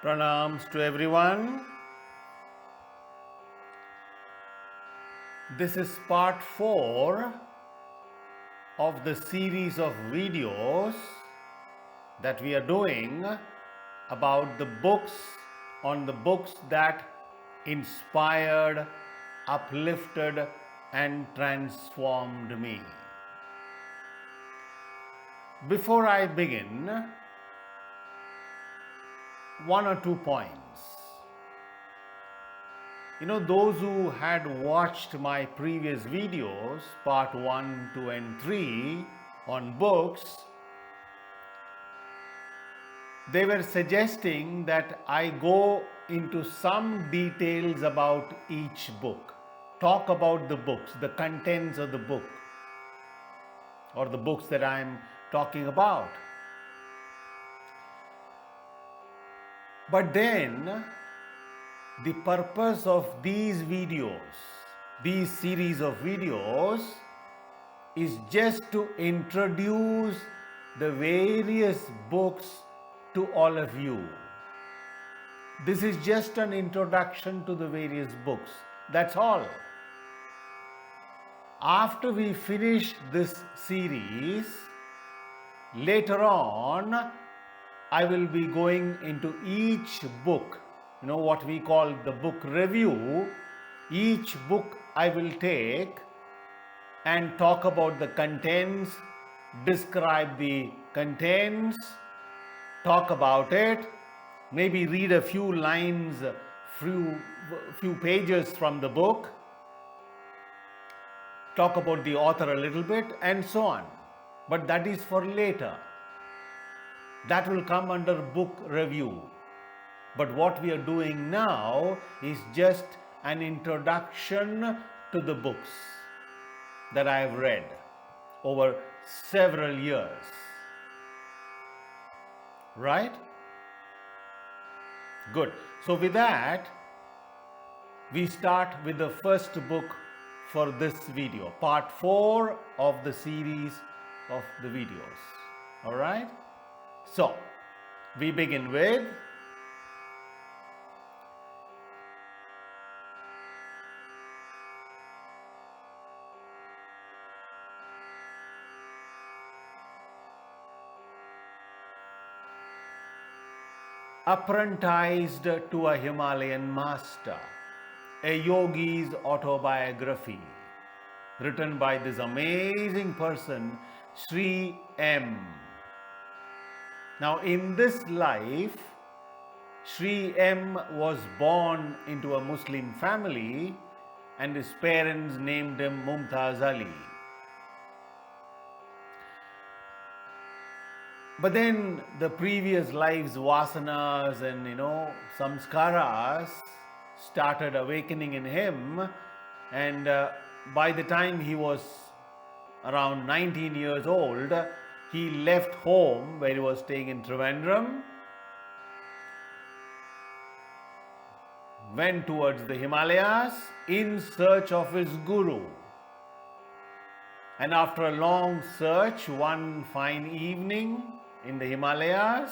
Pranams to everyone. This is part 4 of the series of videos that we are doing about the books that inspired, uplifted and transformed me. Before I begin, one or two points. Those who had watched my previous videos, part 1, 2 and 3 on books, they were suggesting that I go into some details about each book, talk about the books, the contents of the book, or the books that I'm talking about. But then, the purpose of these videos, these series of videos, is just to introduce the various books to all of you. This is just an introduction to the various books. That's all. After we finish this series, later on, I will be going into each book, what we call the book review. Each book I will take and talk about the contents, describe the contents, talk about it, maybe read a few lines, few pages from the book, talk about the author a little bit, and so on. But that is for later. That will come under book review. But what we are doing now is just an introduction to the books that I have read over several years. Right? Good. So with that, we start with the first book for this video, part 4 of the series of the videos. All right? So, we begin with Apprenticed to a Himalayan Master, a Yogi's Autobiography, written by this amazing person, Sri M. Now, in this life, Sri M was born into a Muslim family and his parents named him Mumtaz Ali. But then the previous lives, vasanas and samskaras started awakening in him, and by the time he was around 19 years old, he left home where he was staying in Trivandrum, went towards the Himalayas in search of his guru. And after a long search, one fine evening in the Himalayas,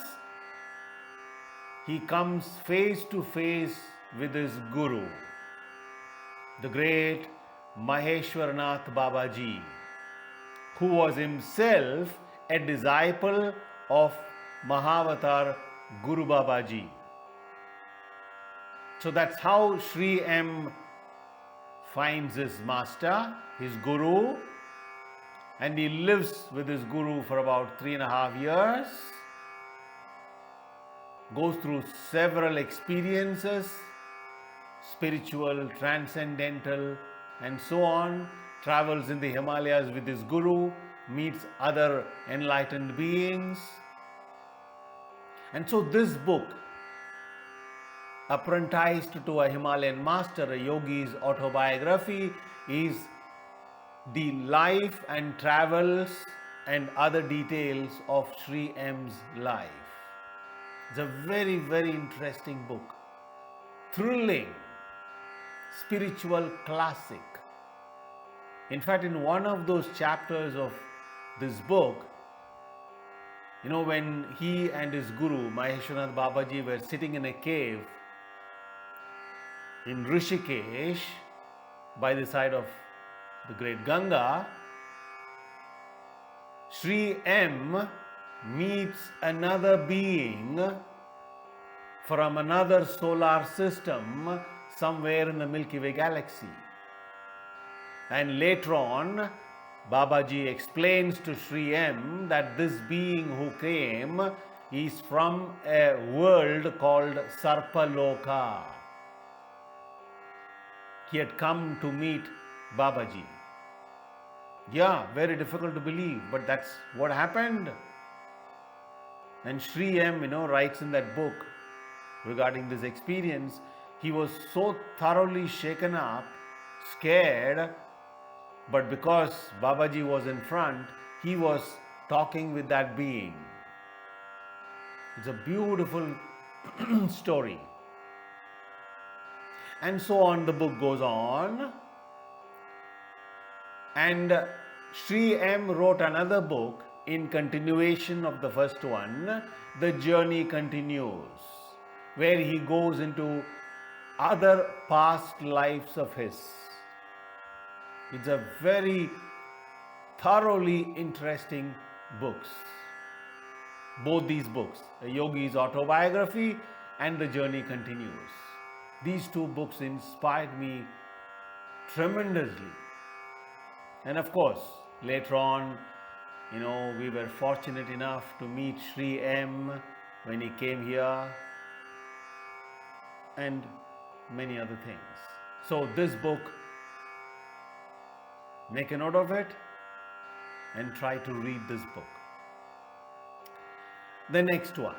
he comes face to face with his guru, the great Maheshwarnath Babaji, who was himself a disciple of Mahavatar Guru Babaji. So that's how Sri M finds his master, his guru, and he lives with his guru for about 3.5 years, goes through several experiences, spiritual, transcendental, and so on, travels in the Himalayas with his guru, meets other enlightened beings. And so this book, Apprenticed to a Himalayan Master, a Yogi's Autobiography, is the life and travels and other details of Sri M's life. It's a very, very interesting book. Thrilling, spiritual classic. In fact, in one of those chapters of this book, When he and his guru, Maheshwanath Babaji, were sitting in a cave in Rishikesh by the side of the great Ganga, Sri M meets another being from another solar system somewhere in the Milky Way galaxy. And later on, Babaji explains to Sri M that this being who came is from a world called Sarpaloka. He had come to meet Babaji. Yeah, very difficult to believe, but that's what happened. And Sri M, writes in that book regarding this experience, he was so thoroughly shaken up, scared, but because Babaji was in front, he was talking with that being. It's a beautiful story. And so on, the book goes on. And Sri M wrote another book in continuation of the first one, The Journey Continues, where he goes into other past lives of his. It's a very thoroughly interesting books. Both these books, a Yogi's Autobiography and The Journey Continues. These two books inspired me tremendously. And of course, later on, we were fortunate enough to meet Sri M when he came here, and many other things. So this book, make a note of it and try to read this book. The next one.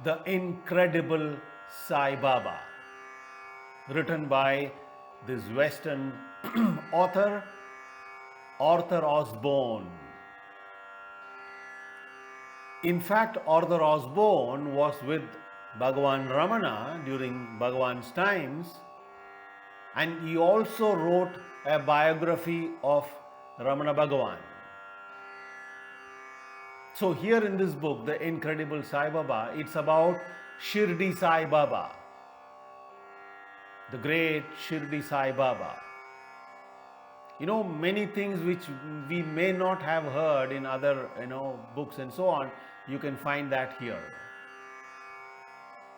The Incredible Sai Baba, written by this Western author, Arthur Osborne. In fact, Arthur Osborne was with Bhagavan Ramana during Bhagavan's times, and he also wrote a biography of Ramana Bhagavan. So here in this book, The Incredible Sai Baba, it's about Shirdi Sai Baba, the great Shirdi Sai Baba. Many things which we may not have heard in other, books and so on, you can find that here.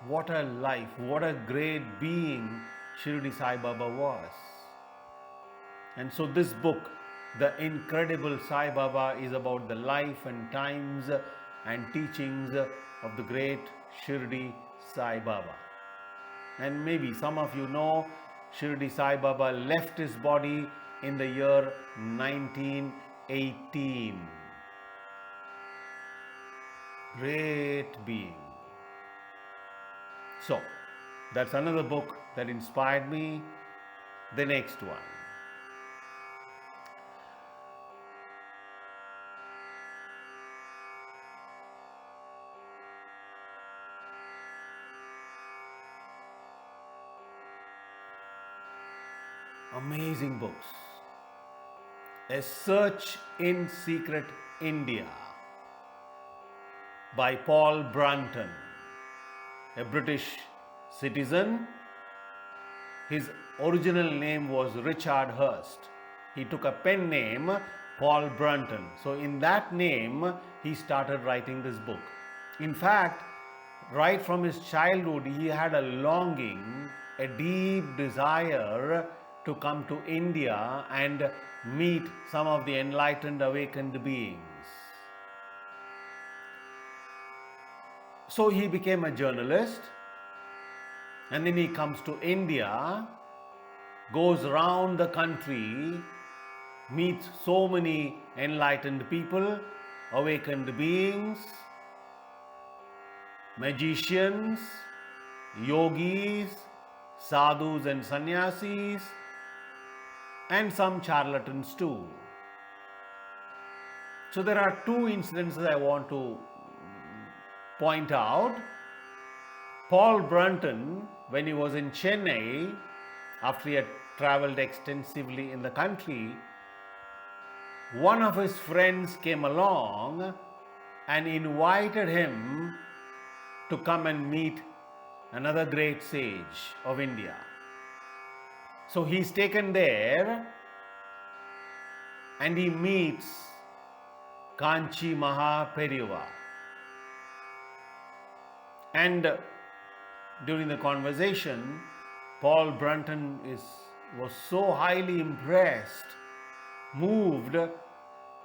What a life, what a great being Shirdi Sai Baba was. And so this book, The Incredible Sai Baba, is about the life and times and teachings of the great Shirdi Sai Baba. And maybe some of you know Shirdi Sai Baba left his body in the year 1918. Great being. So, that's another book that inspired me. The next one. Amazing books. A Search in Secret India by Paul Brunton, a British citizen. His original name was Richard Hurst. He took a pen name, Paul Brunton. So in that name, he started writing this book. In fact, right from his childhood, he had a longing, a deep desire to come to India and meet some of the enlightened, awakened beings. So he became a journalist, and then he comes to India, goes around the country, meets so many enlightened people, awakened beings, magicians, yogis, sadhus and sannyasis, and some charlatans too. So there are two incidences I want to point out. Paul Brunton, when he was in Chennai, after he had traveled extensively in the country, one of his friends came along and invited him to come and meet another great sage of India. So he's taken there and he meets Kanchi Mahaperiva. And during the conversation, Paul Brunton was so highly impressed, moved,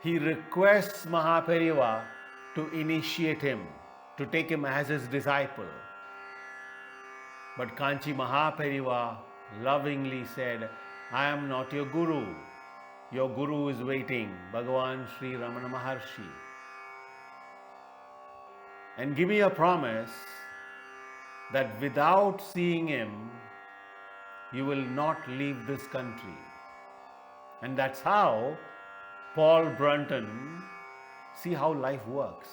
he requests Mahaperiva to initiate him, to take him as his disciple. But Kanchi Mahaperiva lovingly said, I am not your guru. Your guru is waiting, Bhagavan Sri Ramana Maharshi. And give me a promise that without seeing him, you will not leave this country. And that's how Paul Brunton, see how life works.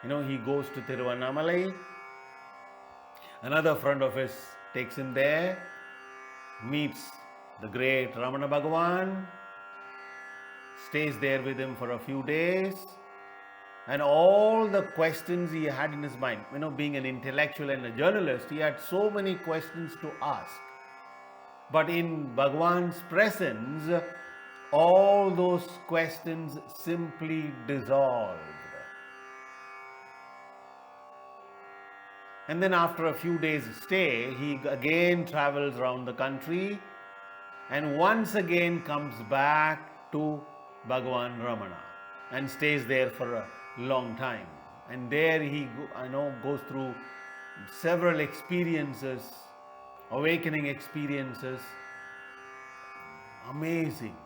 He goes to Tiruvannamalai. Another friend of his takes him there, meets the great Ramana Bhagavan, stays there with him for a few days, and all the questions he had in his mind, being an intellectual and a journalist, he had so many questions to ask. But in Bhagavan's presence, all those questions simply dissolved. And then after a few days stay, he again travels around the country and once again comes back to Bhagavan Ramana and stays there for a long time. And there he goes through several experiences, awakening experiences. Amazing,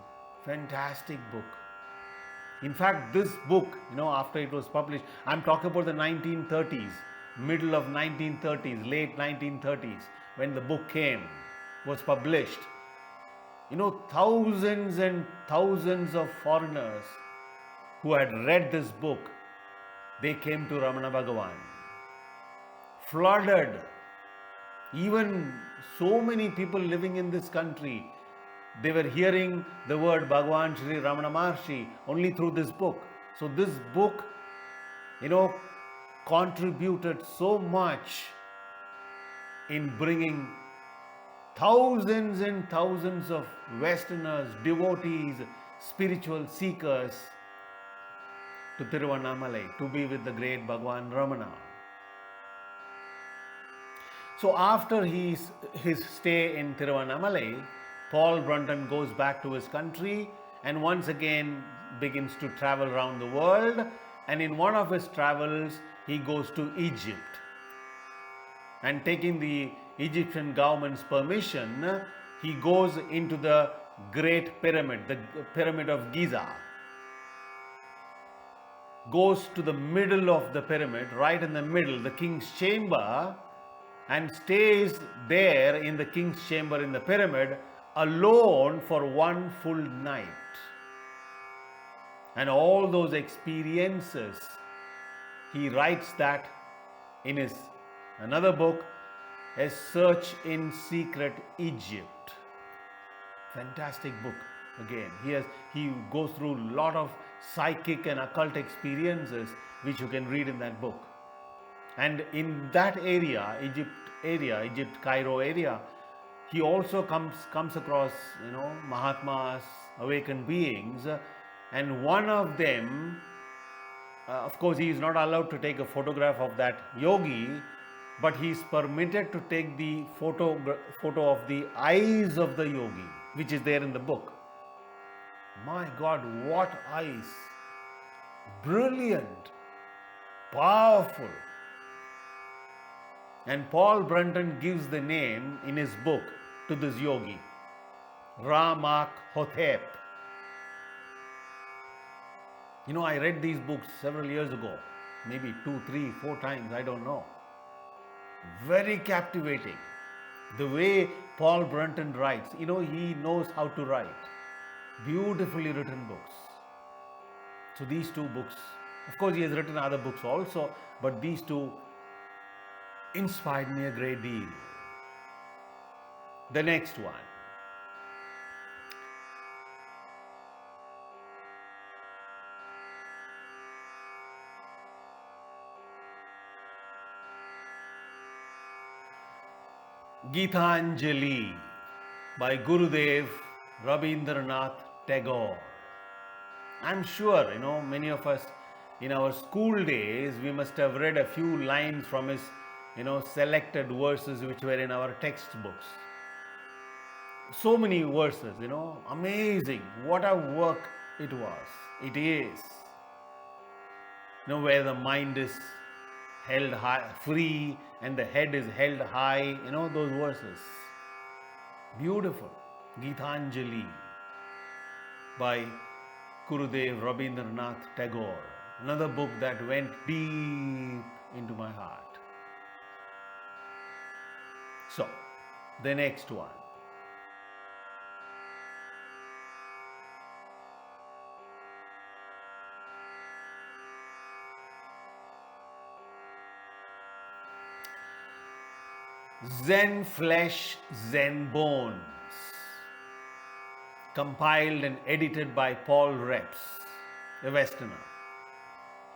fantastic book. In fact, this book, after it was published, I'm talking about the 1930s, middle of 1930s, late 1930s, when the book was published. Thousands and thousands of foreigners who had read this book, they came to Ramana Bhagavan. Flooded. Even so many people living in this country, they were hearing the word Bhagavan Sri Ramana Maharshi only through this book. So this book, contributed so much in bringing thousands and thousands of Westerners, devotees, spiritual seekers to Tiruvannamalai to be with the great Bhagavan Ramana. So after his stay in Tiruvannamalai, Paul Brunton goes back to his country and once again begins to travel around the world. And in one of his travels, he goes to Egypt. And taking the Egyptian government's permission, he goes into the Great Pyramid, the Pyramid of Giza. Goes to the middle of the pyramid, right in the middle, the king's chamber, and stays there in the king's chamber in the pyramid alone for one full night. And all those experiences, he writes that in his another book, A Search in Secret Egypt. Fantastic book again. He goes through a lot of psychic and occult experiences which you can read in that book. And in that area, Egypt, Cairo area, he also comes across, Mahatmas, awakened beings, and one of them, of course, he is not allowed to take a photograph of that yogi, but he is permitted to take the photo of the eyes of the yogi, which is there in the book. My God, what eyes! Brilliant, powerful. And Paul Brunton gives the name in his book to this yogi, Ramak Hotep. I read these books several years ago, maybe 2, 3, 4 times, I don't know. Very captivating. The way Paul Brunton writes, he knows how to write. Beautifully written books. So these two books, of course he has written other books also, but these two inspired me a great deal. The next one, Gitanjali by Gurudev Rabindranath Tagore. I'm sure, many of us in our school days, we must have read a few lines from his, selected verses which were in our textbooks. So many verses, amazing. What a work it was. It is. Where the mind is held high, free, and the head is held high, those verses. Beautiful. Gitanjali by Gurudev Rabindranath Tagore. Another book that went deep into my heart. So, the next one. Zen Flesh, Zen Bones, compiled and edited by Paul Brunton, a Westerner.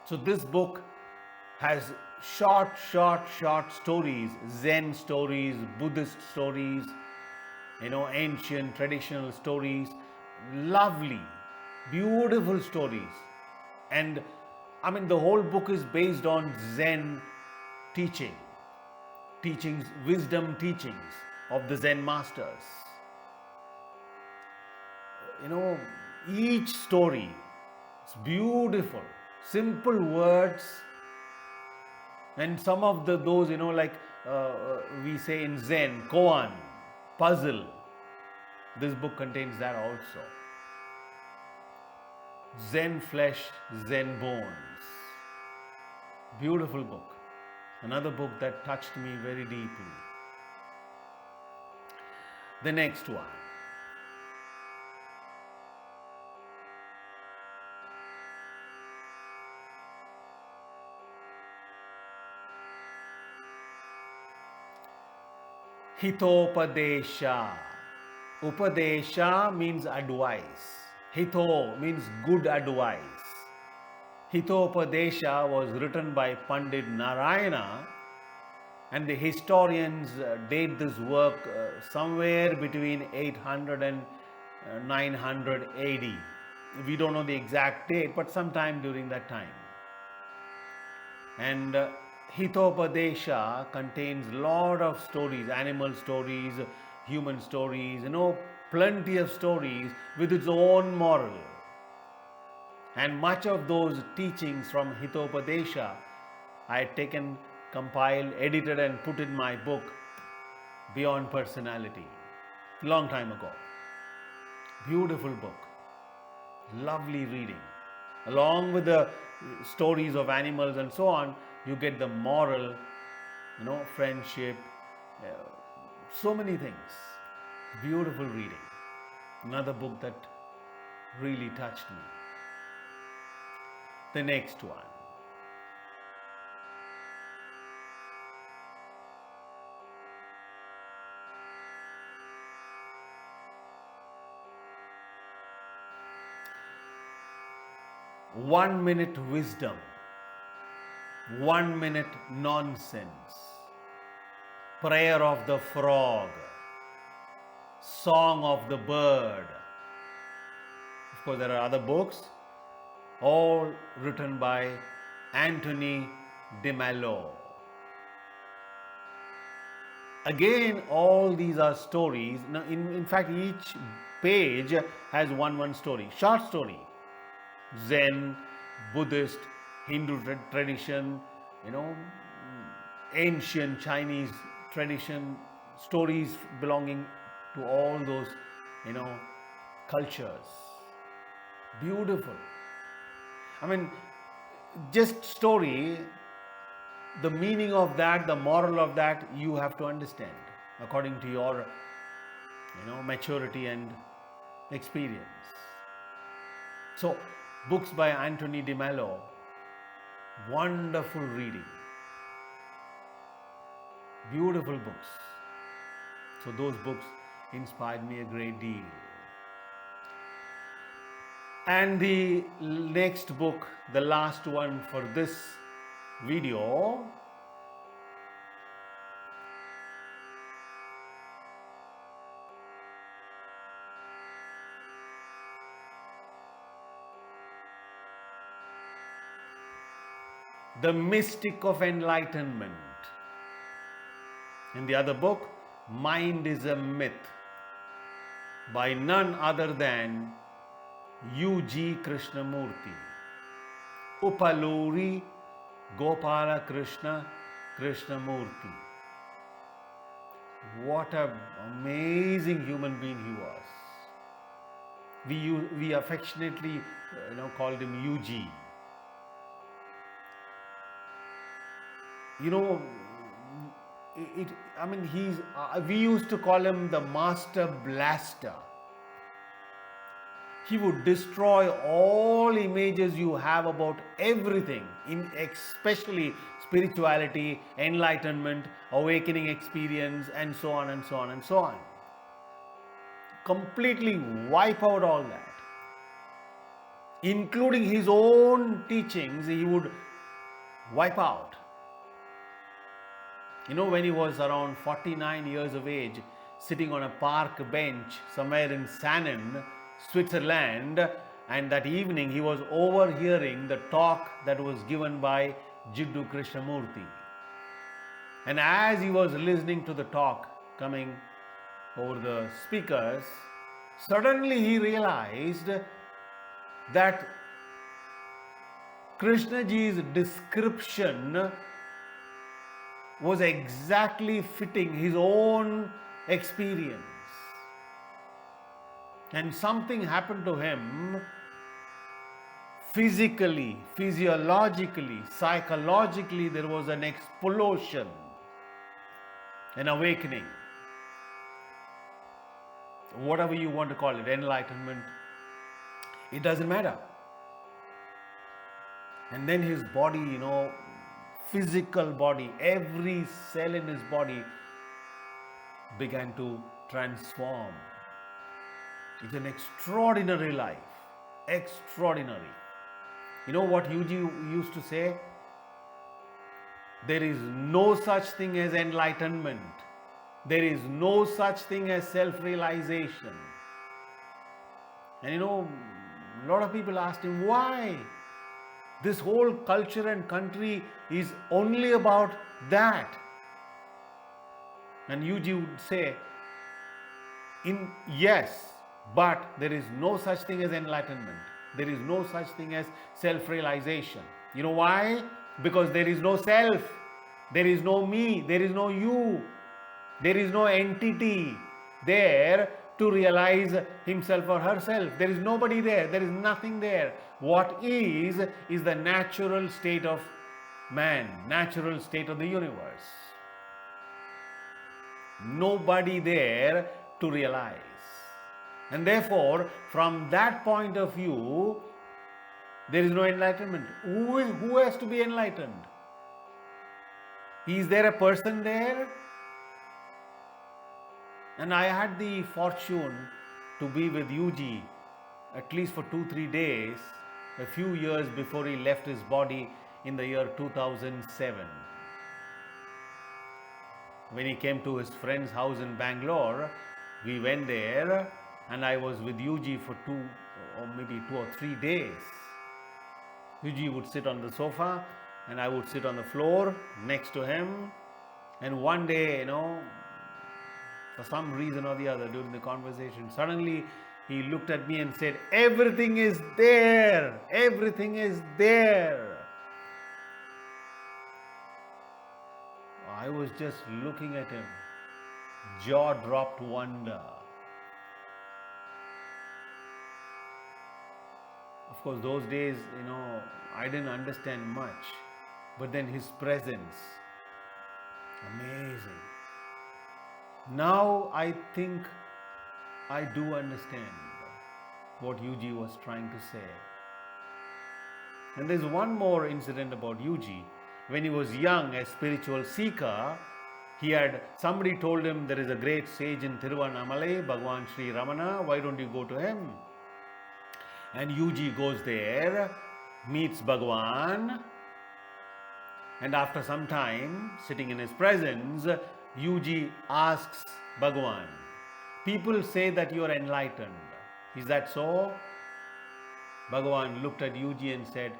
So this book has short stories, Zen stories, Buddhist stories, ancient traditional stories, lovely, beautiful stories. And the whole book is based on Zen teachings, wisdom teachings of the Zen masters. Each story is beautiful, simple words, and some of those, we say in Zen, koan, puzzle. This book contains that also. Zen Flesh, Zen Bones. Beautiful book. Another book that touched me very deeply. The next one. Hitopadesha. Upadesha means advice. Hito means good advice. Hitopadesha was written by Pandit Narayana, and the historians date this work somewhere between 800 and 900 AD. We don't know the exact date, but sometime during that time. And Hitopadesha contains lot of stories, animal stories, human stories, plenty of stories with its own moral. And much of those teachings from Hitopadesha I had taken, compiled, edited and put in my book, Beyond Personality, long time ago. Beautiful book, lovely reading. Along with the stories of animals and so on, you get the moral, friendship, so many things. Beautiful reading. Another book that really touched me. The next one. One minute wisdom, 1 minute nonsense, prayer of the frog, song of the bird. Of course, there are other books, all written by Anthony de Mello. Again, all these are stories. Now, in fact, each page has one story, short story. Zen, Buddhist, Hindu tradition, ancient Chinese tradition, stories belonging to all those, cultures. Beautiful. Just story, the meaning of that, the moral of that, you have to understand according to your, maturity and experience. So, books by Anthony de Mello, wonderful reading. Beautiful books. So those books inspired me a great deal. And the next book, the last one for this video, The Mystique of Enlightenment. In the other book, Mind is a Myth, by none other than U.G. Krishnamurti. Upaluri Gopala Krishna Krishnamurti. What an amazing human being he was. We affectionately called him U.G. We used to call him the Master Blaster. He would destroy all images you have about everything, especially spirituality, enlightenment, awakening experience, and so on and so on and so on. Completely wipe out all that. Including his own teachings, he would wipe out. When he was around 49 years of age, sitting on a park bench somewhere in Sannen, Switzerland, and that evening he was overhearing the talk that was given by Jiddu Krishnamurti. And as he was listening to the talk coming over the speakers, suddenly he realized that Krishnaji's description was exactly fitting his own experience. And something happened to him physically, physiologically, psychologically. There was an explosion, an awakening. Whatever you want to call it, enlightenment, it doesn't matter. And then his body, physical body, every cell in his body began to transform. It's an extraordinary life. Extraordinary. You know what Yogi used to say? There is no such thing as enlightenment. There is no such thing as self-realization. And a lot of people asked him, why? This whole culture and country is only about that. And Yogi would say, yes, but there is no such thing as enlightenment. There is no such thing as self-realization. You know why? Because there is no self. There is no me. There is no you. There is no entity there to realize himself or herself. There is nobody there. There is nothing there. What is the natural state of man, natural state of the universe. Nobody there to realize. And therefore, from that point of view, there is no enlightenment. Who has to be enlightened? Is there a person there? And I had the fortune to be with Yogi at least for 2-3 days, a few years before he left his body in the year 2007. When he came to his friend's house in Bangalore, we went there and I was with Yogi for 2 or 3 days. Yogi would sit on the sofa and I would sit on the floor next to him. And one day, for some reason or the other during the conversation, suddenly he looked at me and said, "Everything is there. Everything is there." I was just looking at him, jaw-dropped wonder. Of course, those days, I didn't understand much. But then his presence, amazing. Now I think I do understand what Yogi was trying to say. And there's one more incident about Yogi. When he was young, a spiritual seeker, Somebody told him there is a great sage in Tiruvannamalai, Bhagwan Sri Ramana, why don't you go to him? And Yogi goes there, meets Bhagwan, and after some time, sitting in his presence, Yogi asks Bhagwan, people say that you are enlightened. Is that so? Bhagwan looked at Yogi and said,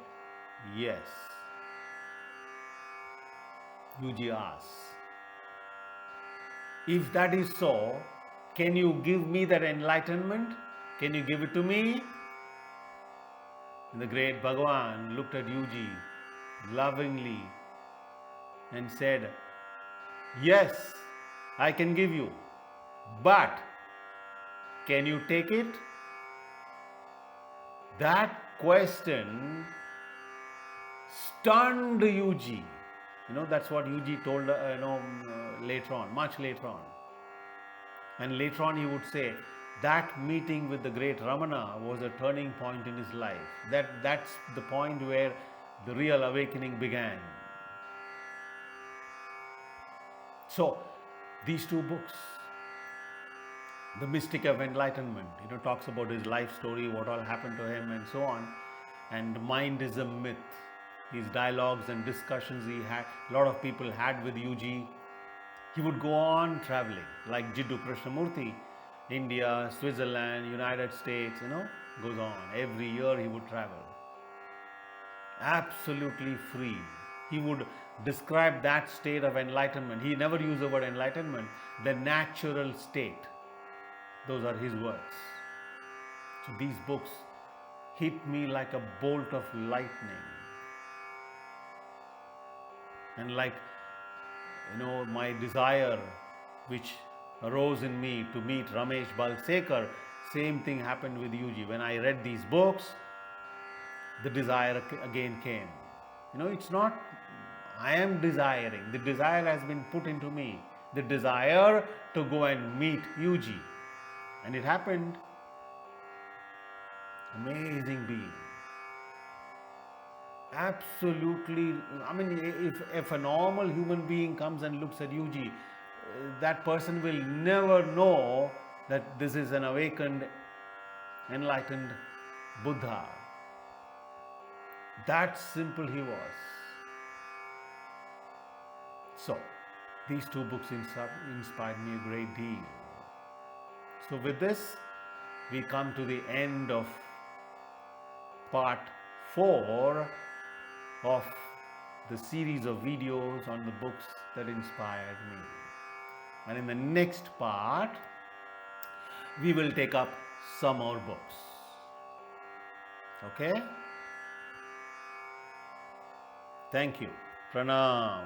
yes. Yogi asks, if that is so, can you give me that enlightenment? Can you give it to me? And the great Bhagwan looked at Yogi lovingly and said, yes, I can give you, but can you take it? That question stunned Yogi. That's what Yogi told, later on, much later on. And later on he would say, that meeting with the great Ramana was a turning point in his life. That's the point where the real awakening began. So, these two books, The Mystic of Enlightenment, talks about his life story, what all happened to him and so on. And Mind is a Myth. These dialogues and discussions a lot of people had with Yogi. He would go on traveling, like Jiddu Krishnamurti, India, Switzerland, United States, goes on. Every year he would travel. Absolutely free. He would describe that state of enlightenment. He never used the word enlightenment, the natural state. Those are his words. So these books hit me like a bolt of lightning. And like, my desire which arose in me to meet Ramesh Balsekar, same thing happened with Yogi. When I read these books, the desire again came. It's not I am desiring. The desire has been put into me. The desire to go and meet Yogi. And it happened. Amazing being. Absolutely. If a normal human being comes and looks at Yogi, that person will never know that this is an awakened, enlightened Buddha. That simple he was. So, these two books inspired me a great deal. So with this, we come to the end of part 4 of the series of videos on the books that inspired me. And in the next part, we will take up some more books. Okay? Thank you. Pranams.